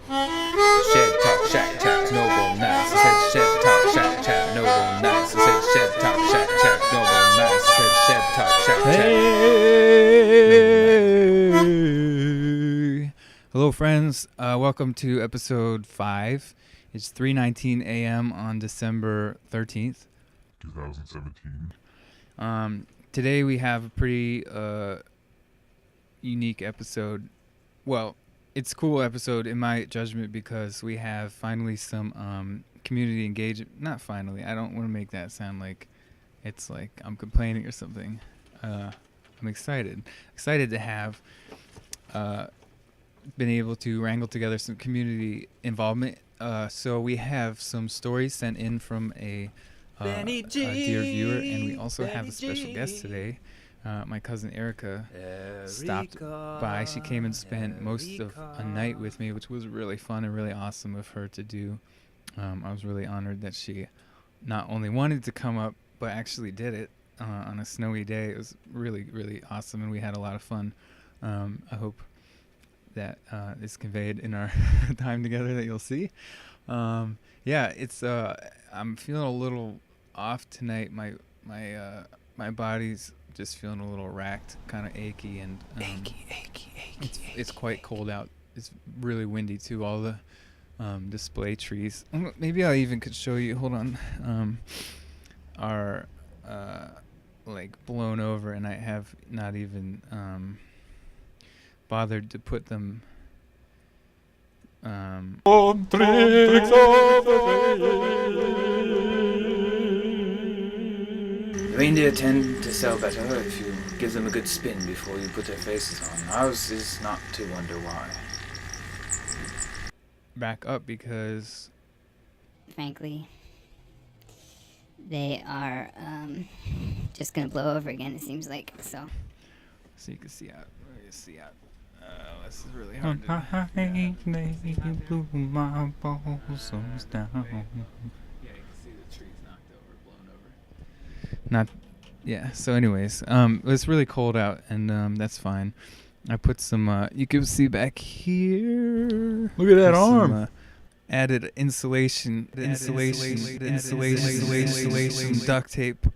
Shed talk, shack chat, noble nice. I said shed talk, shack chat, noble nice. I said shed talk, shack chat, noble nice. I said shed talk, shack chat. Hey. Hello, friends. Welcome to episode 5. It's 3:19 a.m. on December 13th. 2017. Today we have a pretty unique episode. Well, it's a cool episode in my judgment because we have finally some community engagement. Not finally. I don't want to make that sound like it's like I'm complaining or something. I'm excited to have been able to wrangle together some community involvement. So we have some stories sent in from a dear viewer, and we also have a special guest today. My cousin Erica stopped by. She came and spent most of a night with me, which was really fun and really awesome of her to do. I was really honored that she not only wanted to come up, but actually did it on a snowy day. It was really, really awesome, and we had a lot of fun. I hope that is conveyed in our time together that you'll see. It's I'm feeling a little off tonight. My body's just feeling a little racked, kind of achy, and it's quite cold out. It's really windy too. All the display trees. Maybe I even could show you. Hold on. Are like blown over, and I have not even bothered to put them. Reindeer tend to sell better if you give them a good spin before you put their faces on. Ours is not to wonder why. Back up because... Frankly, they are just gonna blow over again, it seems like, so. So you can see out. This is really hard to... blew my balls down. Yeah, you can see the trees knocked over, blown over. So anyways, it's really cold out, and that's fine. I put some, you can see back here. Look at that some, arm. Added insulation, duct tape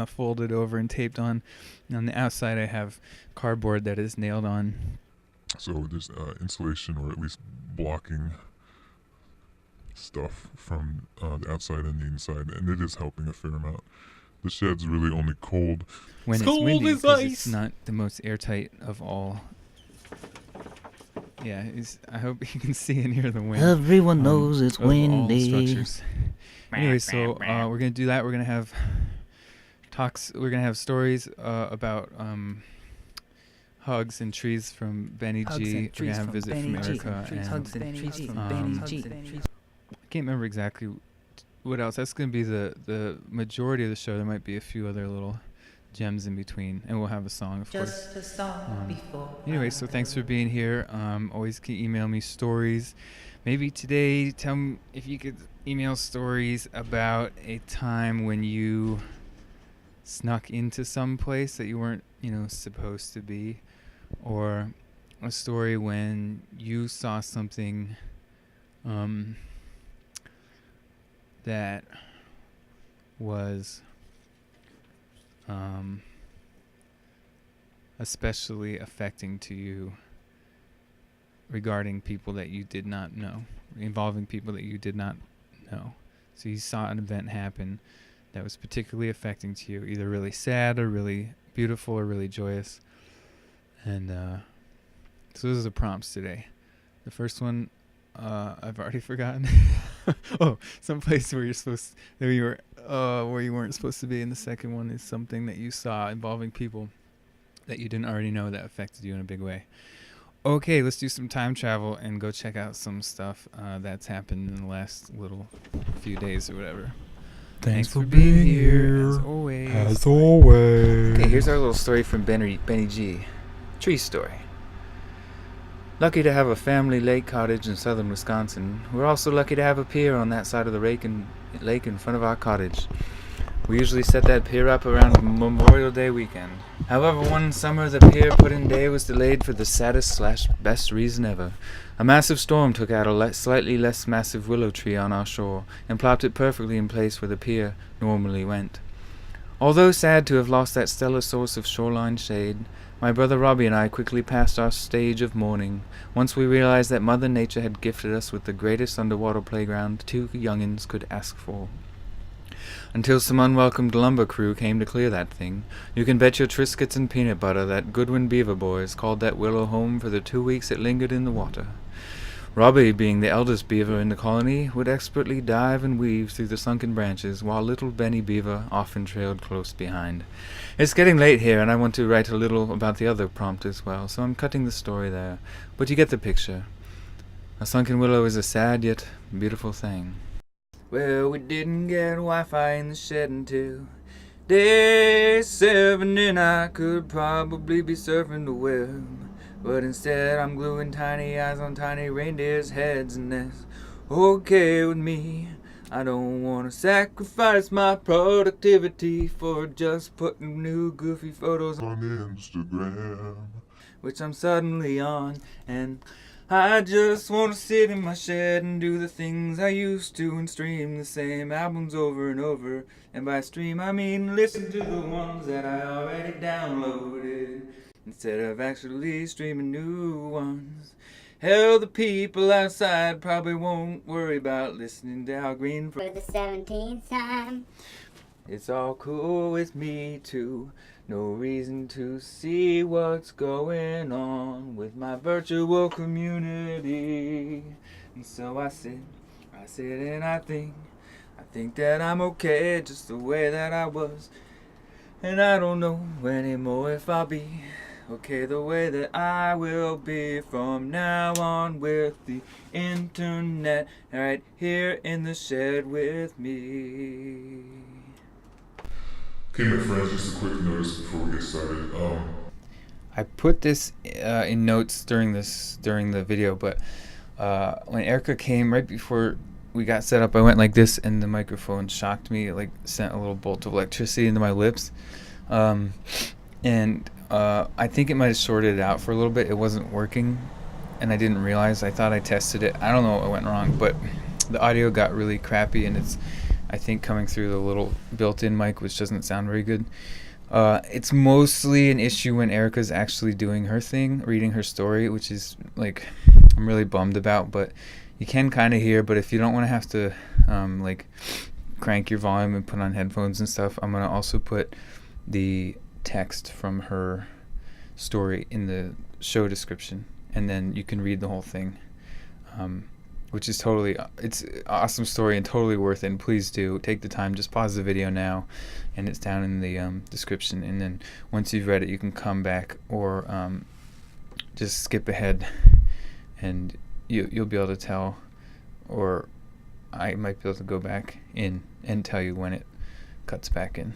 folded over and taped on. And on the outside, I have cardboard that is nailed on. So there's insulation, or at least blocking stuff from the outside and the inside, and it is helping a fair amount. The shed's really only cold When it's windy, because it's not the most airtight of all. Yeah, I hope you can see and hear the wind. Everyone knows it's windy. All structures. Anyway, so we're gonna do that. We're gonna have talks. We're gonna have stories about hugs and trees from Benny G. We're gonna have a visit from Erica. I can't remember exactly what else. That's gonna be the majority of the show. There might be a few other little gems in between, and we'll have a song, of course. Anyway, so thanks for being here. Always can email me stories. Maybe today, tell me if you could email stories about a time when you snuck into some place that you weren't, supposed to be, or a story when you saw something that was especially affecting to you regarding people that you did not know, involving people that you did not know. So you saw an event happen that was particularly affecting to you, either really sad or really beautiful or really joyous. And so those are the prompts today. The first one, I've already forgotten. Oh, someplace where where you weren't supposed to be. And the second one is something that you saw involving people that you didn't already know that affected you in a big way. Okay, let's do some time travel and go check out some stuff that's happened in the last little few days or whatever. Thanks for being here. As always. Okay, here's our little story from Benny G. Tree story. Lucky to have a family lake cottage in southern Wisconsin. We're also lucky to have a pier on that side of the lake in front of our cottage. We usually set that pier up around Memorial Day weekend. However, one summer the pier put in day was delayed for the saddest/best reason ever. A massive storm took out a slightly less massive willow tree on our shore and plopped it perfectly in place where the pier normally went. Although sad to have lost that stellar source of shoreline shade, my brother Robbie and I quickly passed our stage of mourning once we realized that Mother Nature had gifted us with the greatest underwater playground 2 youngins could ask for. Until some unwelcomed lumber crew came to clear that thing, you can bet your Triscuits and peanut butter that Goodwin Beaver boys called that willow home for the 2 weeks it lingered in the water. Robbie, being the eldest beaver in the colony, would expertly dive and weave through the sunken branches, while little Benny Beaver often trailed close behind. It's getting late here, and I want to write a little about the other prompt as well, so I'm cutting the story there, but you get the picture. A sunken willow is a sad yet beautiful thing. Well, we didn't get Wi-Fi in the shed until day 7, and I could probably be surfing the web. But instead I'm gluing tiny eyes on tiny reindeers' heads, and that's okay with me. I don't want to sacrifice my productivity for just putting new goofy photos On Instagram. which I'm suddenly on, and I just want to sit in my shed and do the things I used to and stream the same albums over and over. And by stream I mean listen to the ones that I already downloaded instead of actually streaming new ones. Hell, the people outside probably won't worry about listening to Al Green For the 17th time. It's all cool with me too. No reason to see what's going on with my virtual community. And so I sit and I think that I'm okay just the way that I was. And I don't know anymore if I'll be okay the way that I will be from now on with the internet right here in the shed with me. Okay, my friends, just a quick notice before we get started. I put this in notes during the video, but when Erica came right before we got set up, I went like this, and the microphone shocked me. It like sent a little bolt of electricity into my lips, and I think it might have shorted it out for a little bit. It wasn't working, and I didn't realize. I thought I tested it. I don't know what went wrong, but the audio got really crappy, and it's, I think, coming through the little built-in mic, which doesn't sound very good. It's mostly an issue when Erica's actually doing her thing, reading her story, which is, like, I'm really bummed about, but you can kind of hear. But if you don't want to have to, like, crank your volume and put on headphones and stuff, I'm going to also put the text from her story in the show description, and then you can read the whole thing. Which is totally, it's an awesome story and totally worth it. And please do take the time, just pause the video now, and it's down in the description. And then once you've read it, you can come back or just skip ahead, and you'll be able to tell, or I might be able to go back in and tell you when it cuts back in.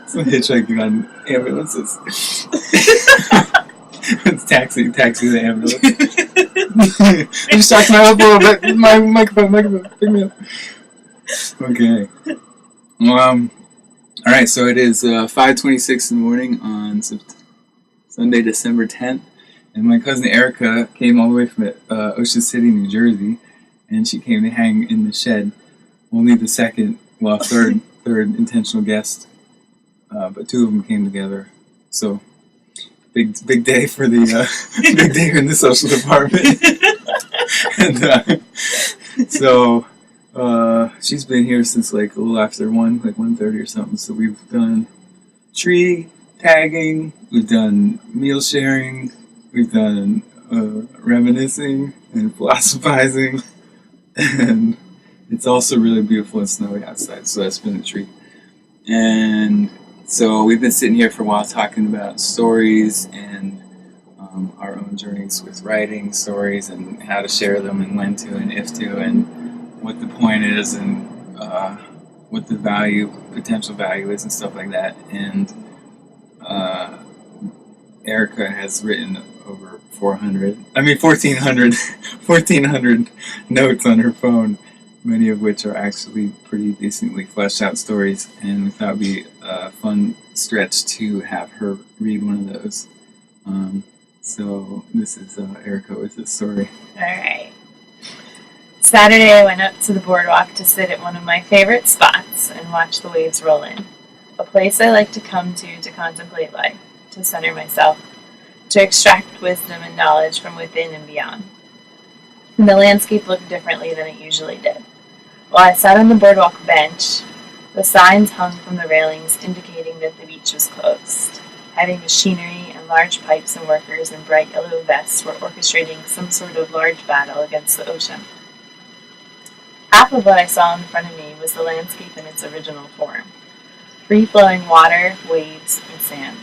Some hitchhiking on ambulances. It's taxi the ambulance. I just talked my up a little bit. My microphone, pick me up. Okay. Alright, so it is 5:26 in the morning on Sunday, December 10th, and my cousin Erica came all the way from Ocean City, New Jersey, and she came to hang in the shed. Only the third intentional guest, but 2 of them came together. So big day for the big day in the social department. And so she's been here since like a little after 1:30 or something. So we've done tree tagging, we've done meal sharing, we've done reminiscing and philosophizing, and it's also really beautiful and snowy outside, so that's been a treat. And so we've been sitting here for a while talking about stories and our own journeys with writing stories and how to share them and when to and if to and what the point is and what the potential value is and stuff like that. And Erica has written over 1,400 notes on her phone, many of which are actually pretty decently fleshed out stories, and we thought it'd be a fun stretch to have her read one of those. So this is Erica with this story. Alright. Saturday I went up to the boardwalk to sit at one of my favorite spots and watch the waves roll in. A place I like to come to contemplate life, to center myself, to extract wisdom and knowledge from within and beyond. And the landscape looked differently than it usually did. While I sat on the boardwalk bench, the signs hung from the railings indicating that the beach was closed. Heavy machinery and large pipes and workers in bright yellow vests were orchestrating some sort of large battle against the ocean. Half of what I saw in front of me was the landscape in its original form. Free-flowing water, waves, and sand.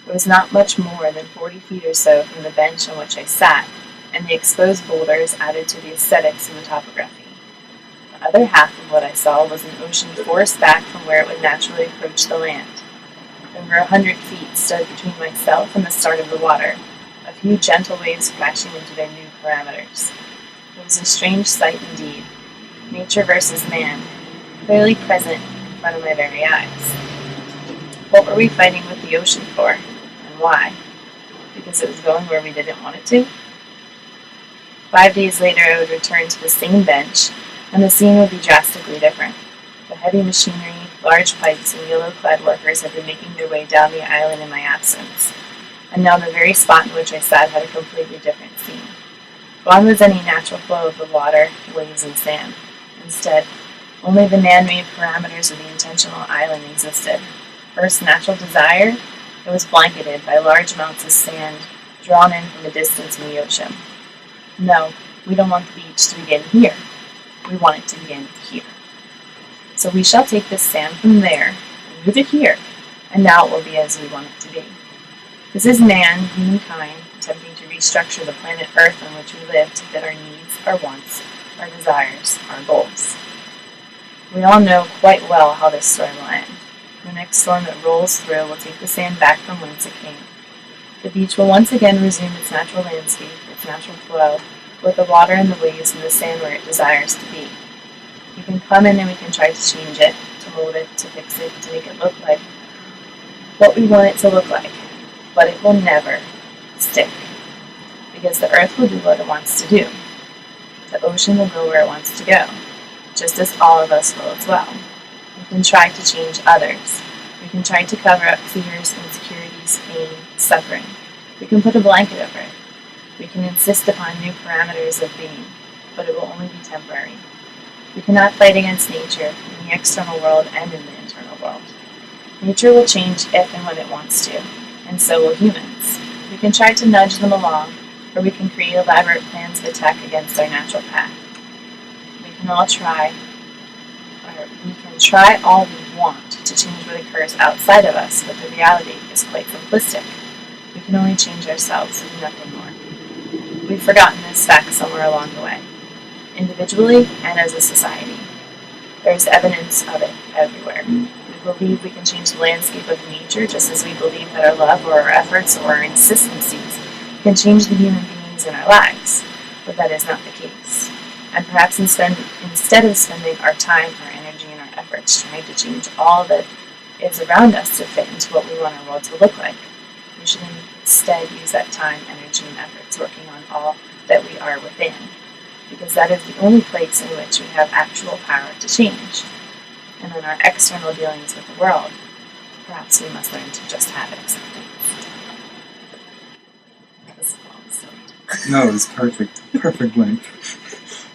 It was not much more than 40 feet or so from the bench on which I sat, and the exposed boulders added to the aesthetics of the topography. The other half of what I saw was an ocean forced back from where it would naturally approach the land. Over 100 feet stood between myself and the start of the water, a few gentle waves crashing into their new parameters. It was a strange sight indeed. Nature versus man, clearly present in front of my very eyes. What were we fighting with the ocean for, and why? Because it was going where we didn't want it to? 5 days later I would return to the same bench, and the scene would be drastically different. The heavy machinery, large pipes, and yellow-clad workers had been making their way down the island in my absence, and now the very spot in which I sat had a completely different scene. Gone was any natural flow of the water, waves, and sand. Instead, only the man-made parameters of the intentional island existed. First, natural desire, it was blanketed by large amounts of sand drawn in from a distance in the ocean. No, we don't want the beach to begin here. We want it to begin here. So we shall take this sand from there and move it here, and now it will be as we want it to be. This is man, humankind, attempting to restructure the planet Earth on which we live to fit our needs, our wants, our desires, our goals. We all know quite well how this story will end. The next storm that rolls through will take the sand back from whence it came. The beach will once again resume its natural landscape, its natural flow, with the water and the waves and the sand where it desires to be. We can come in and we can try to change it, to mold it, to fix it, to make it look like what we want it to look like. But it will never stick. Because the earth will do what it wants to do. The ocean will go where it wants to go, just as all of us will as well. We can try to change others. We can try to cover up fears, insecurities, pain, suffering. We can put a blanket over it. We can insist upon new parameters of being, but it will only be temporary. We cannot fight against nature in the external world and in the internal world. Nature will change if and when it wants to, and so will humans. We can try to nudge them along, or we can create elaborate plans of attack against our natural path. We can try all we want to change what occurs outside of us, but the reality is quite simplistic. We can only change ourselves and nothing more. We've forgotten this fact somewhere along the way, individually and as a society. There's evidence of it everywhere. We believe we can change the landscape of nature just as we believe that our love or our efforts or our insistencies can change the human beings in our lives, but that is not the case. And perhaps instead of spending our time, our energy, and our efforts trying to change all that is around us to fit into what we want our world to look like, we should instead use that time, energy, and efforts working on all that we are within, because that is the only place in which we have actual power to change. And in our external dealings with the world, perhaps we must learn to just have acceptance. No, it was perfect. Perfect length.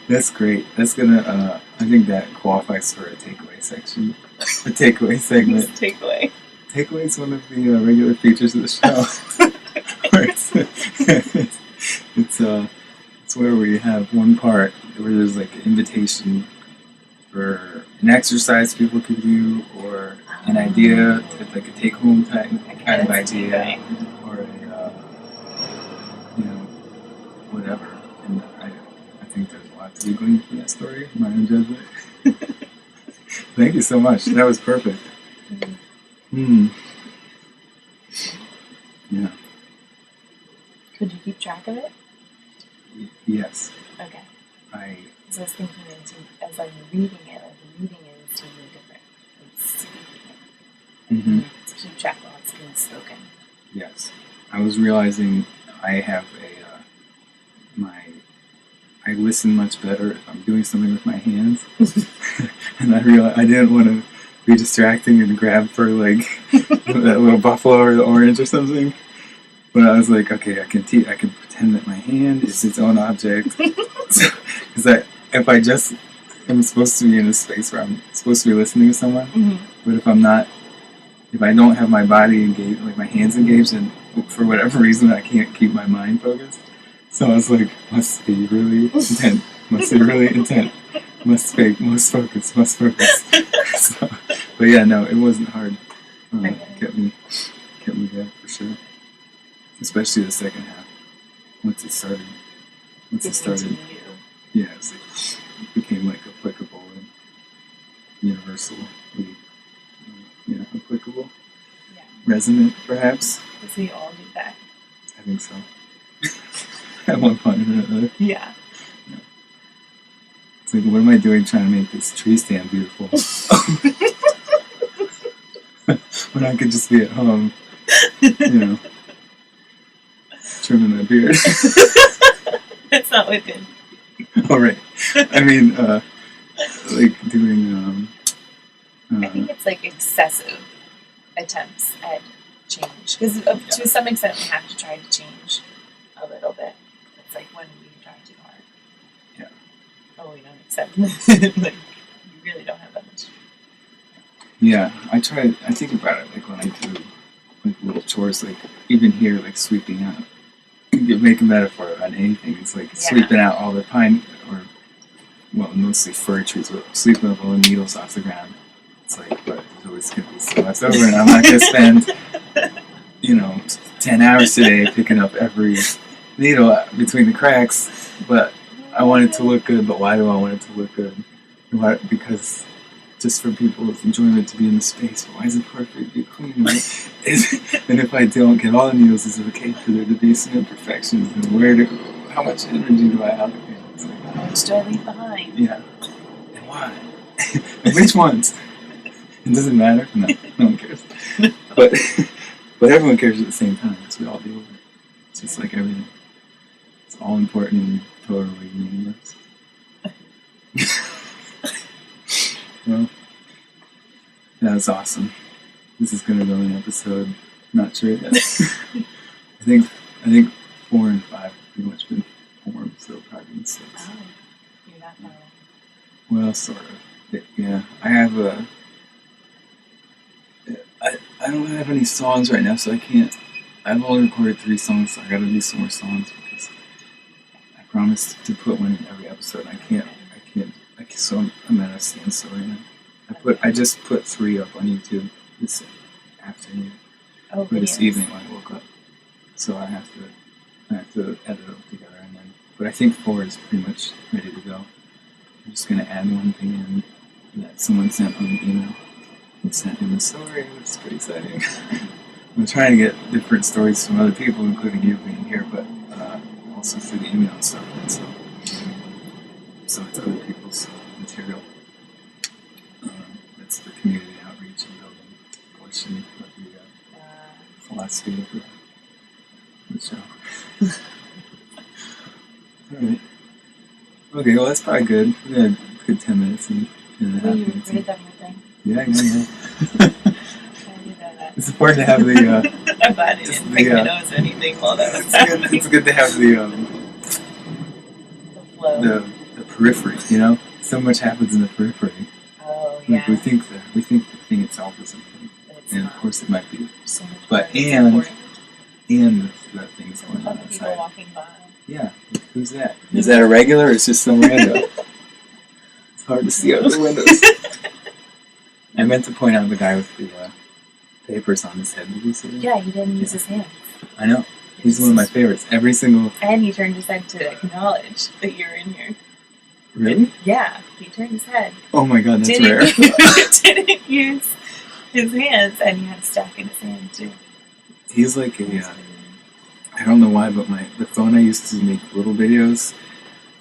That's great. That's gonna, I think that qualifies for a takeaway section. A takeaway segment. Takeaway. Takeaway is one of the regular features of the show. It's where we have one part where there's like an invitation for an exercise people could do, or an idea, like a take-home kind of idea, or a, whatever. And I think there's a lot to be gleaned from that story, in my own judgment. Thank you so much. That was perfect. Yeah. Could you keep track of it? Yes. Okay. I So I was thinking as I'm reading it, like reading it is totally different from speaking it. Mhm. To keep track while it's being spoken. Yes. I was realizing I have I listen much better if I'm doing something with my hands. And I realized I didn't want to be distracting and grab for like that little buffalo or the orange or something. But I was like, okay, I can pretend that my hand is its own object. Because if I just am supposed to be in a space where I'm supposed to be listening to someone, but if I don't have my body engaged, like my hands engaged, and for whatever reason I can't keep my mind focused. So I was like, must be really intent. Must be really intent. Must focus. So, but yeah, no, it wasn't hard. Kept me there for sure. Especially the second half. Once it started. Yeah, it became like applicable and universally, applicable. Yeah. Resonant, perhaps. Does we all do that? I think so. At one point or another. Yeah. It's like, what am I doing trying to make this tree stand beautiful? When I could just be at home, trimming my beard. It's not within. All right. I mean, like doing. I think it's like excessive attempts at change. Because to some extent, we have to try to change a little bit. It's like when we try too hard. Yeah. Oh, we don't accept it. Like, you really don't have that much. Yeah, I think about it like when I do like little chores, like even here, like sweeping out. You can make a metaphor on anything. It's like sweeping out all the pine, or mostly fir trees, but sweeping up all the needles off the ground. It's like, but there's always going to be so much over, and I'm not going to spend, 10 hours today picking up every needle between the cracks. But I want it to look good. But why do I want it to look good? Why? Because just for people's enjoyment to be in the space. Why is it perfect to be clean? Right? And if I don't get all the needles, is it okay for there to be some imperfections? And how much energy do I allocate? It's like, How much do I leave behind? yeah. And why? And which ones? It doesn't matter. No one cares. But everyone cares at the same time because we all deal with it. It's just like everything. It's all important and totally meaningless. Well, that was awesome. This is going to go in episode. Not sure yet. I think 4 and 5 have pretty much been formed, so it'll probably be 6. Oh, you're not far away. Well, sort of. Yeah, I have I don't have any songs right now, so I can't. I've only recorded 3 songs, so I gotta do some more songs because I promised to put one in every episode. I can't. So I'm at a standstill right now. I just put 3 up on YouTube this afternoon, or this evening when I woke up. So I have to edit them together, and then. But I think 4 is pretty much ready to go. I'm just gonna add one thing in that someone sent on an email. And sent him a story, which is pretty exciting. I'm trying to get different stories from other people, including you being here, but also through the email and stuff. And so it's other people's material. That's the community outreach and building portion of the philosophy of the show. Alright. Okay, well that's probably good. We had a good 10 minutes and a half Will you minutes. record that whole thing? Yeah. I knew that. It's important to have the. I'm glad I didn't pick my nose or anything while that was happening. It's good to have the flow. the periphery. So much happens in the periphery. Oh yeah. Like we think the thing itself is important, But it's and not. of course it might be. So much But more that's and important. the things going on Other people outside. walking by. Yeah. Who's that? Is that a regular or is just some random? It's hard to see out the windows. I meant to point out the guy with the papers on his head. Did you see that? Yeah, he didn't use his hands. I know. He's one of my favorites. Every single. And he turned his head to acknowledge that you were in here. Really? Yeah, he turned his head. Oh my god, that's rare. Didn't use his hands, and he had a stack in his hand too. He's like I don't know why, but the phone I used to make little videos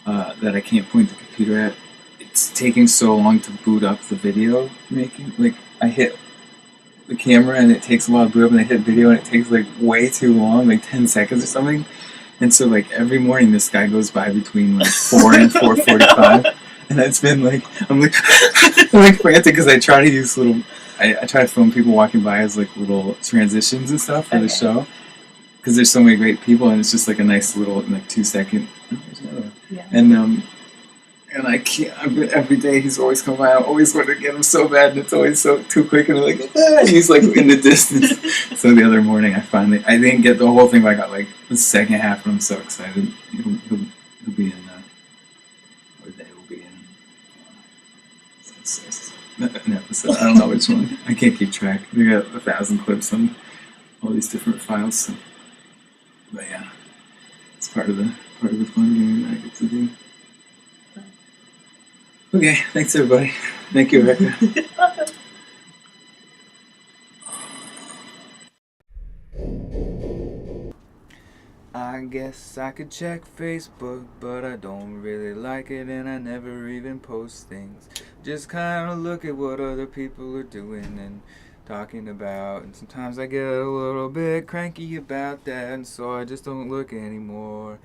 that I can't point the computer at, it's taking so long to boot up the video making. Like, I hit the camera and it takes a while to boot up, and I hit video and it takes like way too long, like 10 seconds or something. And so like every morning this guy goes by between like 4 and 4:45, and it's been like I'm like I'm like frantic because I try to use little. I try to film people walking by as like little transitions and stuff for the show, because there's so many great people, and it's just like a nice little like 2-second. Oh, there's another one. Yeah. And I can't. Every day he's always coming by. I always want to get him so bad, and it's always so too quick. And I'm like, and he's like in the distance. So the other morning, I didn't get the whole thing, but I got like the second half, and I'm so excited. He'll be in. Or they will be in. An episode. I don't know which one. I can't keep track. We got 1,000 clips on all these different files. So. But yeah, it's part of the fun game that I get to do. Okay, thanks everybody. Thank you, Rebecca. I guess I could check Facebook, but I don't really like it, and I never even post things. Just kind of look at what other people are doing and talking about, and sometimes I get a little bit cranky about that, and so I just don't look anymore.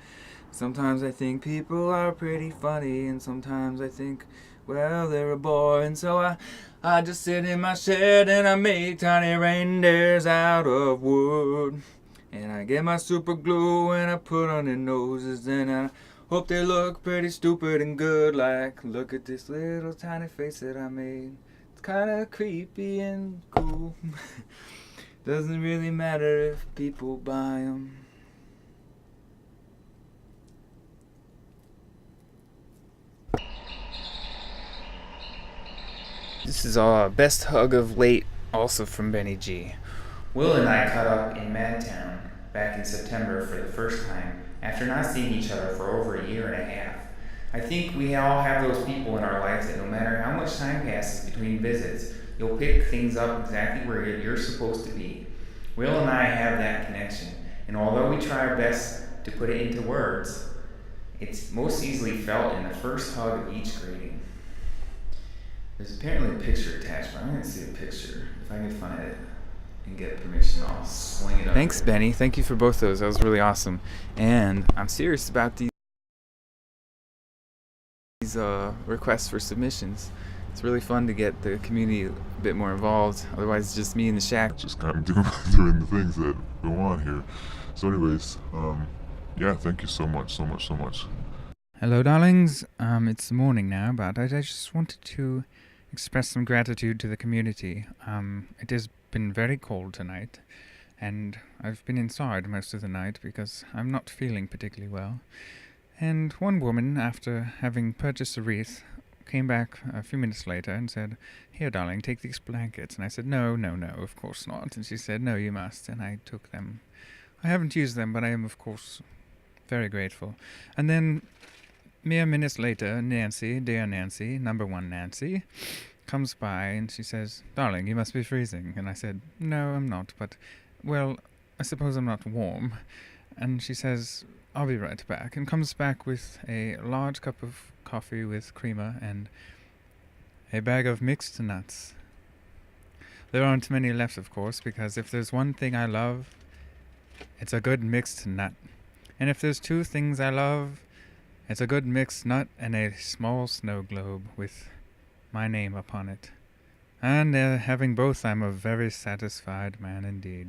Sometimes I think people are pretty funny, and sometimes I think, well, they're a bore, and so I just sit in my shed and I make tiny reindeers out of wood. And I get my super glue and I put on their noses, and I hope they look pretty stupid and good, like, look at this little tiny face that I made. It's kinda creepy and cool. Doesn't really matter if people buy them. This is our best hug of late, also from Benny G. Will and I caught up in Madtown back in September for the first time, after not seeing each other for over a year and a half. I think we all have those people in our lives that no matter how much time passes between visits, you'll pick things up exactly where you're supposed to be. Will and I have that connection, and although we try our best to put it into words, it's most easily felt in the first hug of each greeting. There's apparently a picture attached, but I'm going to see a picture. If I can find it and get permission, I'll swing it up. Thanks, Benny. Thank you for both those. That was really awesome. And I'm serious about these requests for submissions. It's really fun to get the community a bit more involved. Otherwise, it's just me in the shack. Just kind of doing the things that go on here. So anyways, yeah, thank you so much. Hello, darlings. It's morning now, but I just wanted to express some gratitude to the community. It has been very cold tonight, and I've been inside most of the night because I'm not feeling particularly well. And one woman, after having purchased a wreath, came back a few minutes later and said, "Here, darling, take these blankets." And I said, No, of course not. And she said, "No, you must." And I took them. I haven't used them, but I am, of course, very grateful. And then mere minutes later, Nancy, dear Nancy, number one Nancy, comes by and she says, "Darling, you must be freezing." And I said, "No, I'm not, but, well, I suppose I'm not warm." And she says, "I'll be right back," and comes back with a large cup of coffee with creamer and a bag of mixed nuts. There aren't many left, of course, because if there's one thing I love, it's a good mixed nut. And if there's two things I love, it's a good mixed nut and a small snow globe with my name upon it. And having both, I'm a very satisfied man indeed.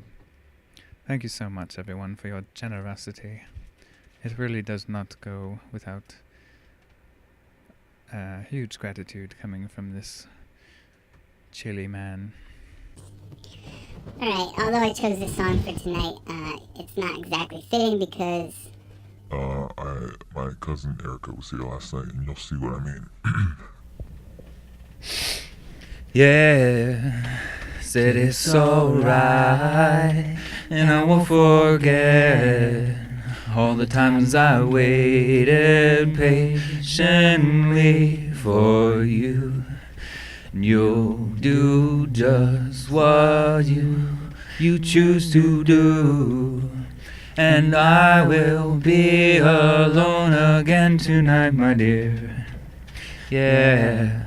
Thank you so much, everyone, for your generosity. It really does not go without huge gratitude coming from this chilly man. Alright, although I chose this song for tonight, it's not exactly fitting because... my cousin Erica was here last night, and you'll see what I mean. Yeah, said it's alright, and I won't forget all the times I waited patiently for you. You'll do just what you choose to do, and I will be alone again tonight, my dear. Yeah,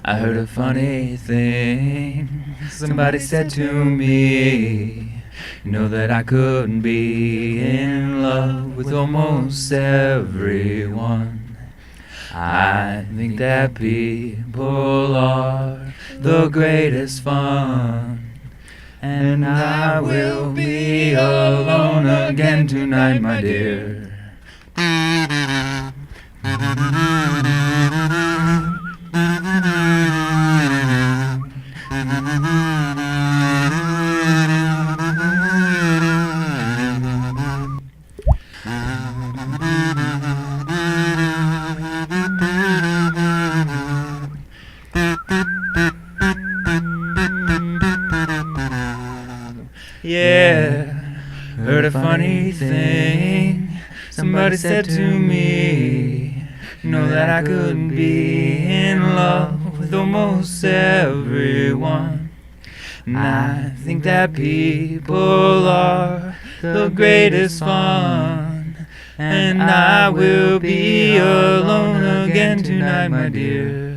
I heard a funny thing. Somebody said to me, you know that I couldn't be in love with almost everyone. I think that people are the greatest fun, and I will be alone again tonight, my dear. Yeah, heard a funny thing. Somebody said to me, you know that I couldn't be in love with almost everyone. And I think that people are the greatest fun, and I will be alone again tonight, my dear.